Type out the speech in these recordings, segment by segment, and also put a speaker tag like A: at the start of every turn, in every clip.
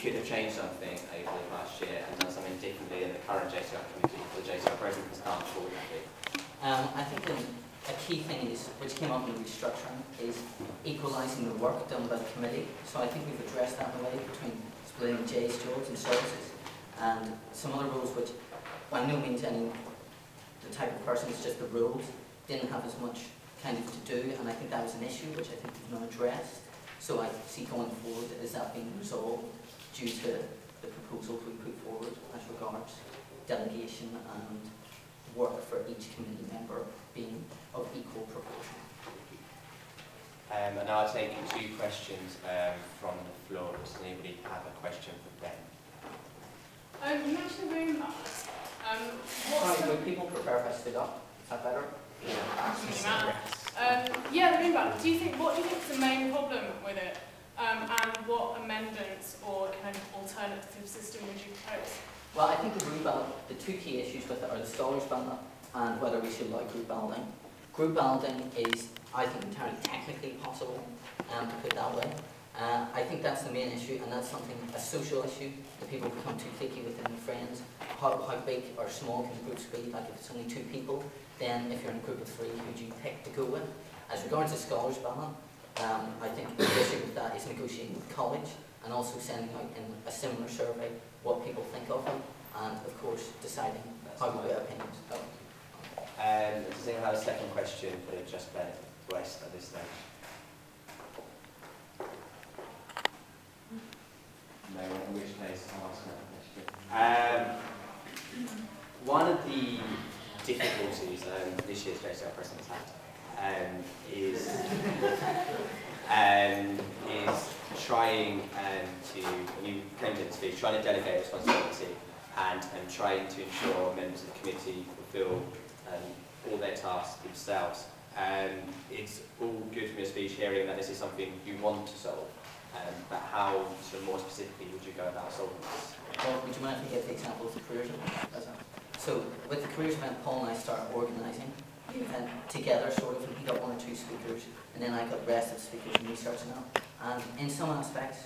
A: could have changed something over the past year and done something differently than the current JCR committee or the JCR president has done, what would that be?
B: I think a key thing is, which came up in the restructuring, is equalising the work done by the committee. So I think we've addressed that in a way between splitting J's jobs and services, and some other roles which, by no means any the type of person, it's just the roles didn't have as much kind of to do, and I think that was an issue which I think we've not addressed. So I see going forward is that being resolved due to the proposals we put forward as regards delegation and work for each committee member being of equal proportion.
A: And now I'll take 2 questions from the floor. Does anybody have a question for Ben?
C: You mentioned the room balance.
B: Sorry, would people prefer if I stood up? Is that better?
C: Yeah, the room balance. What do you think is the main problem with it? And what amendments or kind of alternative system would you propose?
B: Well, I think the group ballot, the 2 key issues with it are the scholars ballot and whether we should allow group balloting. Group balloting is, I think, entirely technically possible, to put it that way. I think that's the main issue, and that's something, a social issue, that people become too cliquey within their friends. How big or small can groups be? Like if it's only 2 people, then if you're in a group of 3, who do you pick to go with? As regards to scholars ballot, I think the issue with that is negotiating with college and also sending out in a similar survey what people think of them, and of course deciding how to get opinions.
A: Does anyone have a second question for Just Ben West at this stage? No, in which case I'll ask another question. One of the difficulties this year's JCR president's had is trying to, you claimed in the speech, trying to delegate responsibility and trying to ensure members of the committee fulfil all their tasks themselves. It's all good from your speech hearing that this is something you want to solve, but how sort of more specifically would you go about solving this?
B: Well, would you mind if we give the example of the careers event? So with the careers event, Paul and I started organising the event together, sort of, and he got 1 or 2 speakers, and then I got the rest of the speakers and researching that. And in some aspects,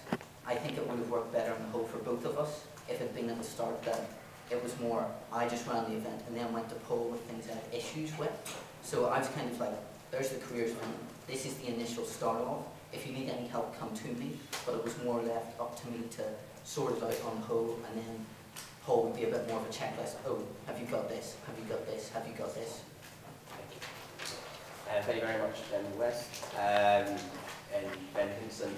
B: I think it would have worked better on the whole for both of us if it had been at the start that it was more, I just ran the event and then went to Paul with things I had issues with. So I was kind of like, there's the careers event, this is the initial start off. If you need any help, come to me. But it was more left up to me to sort it out on the whole, and then Paul would be a bit more of a checklist. Oh, have you got this? Have you got this? Have you got this?
A: Thank you very much, Ben West and Ben Hinson.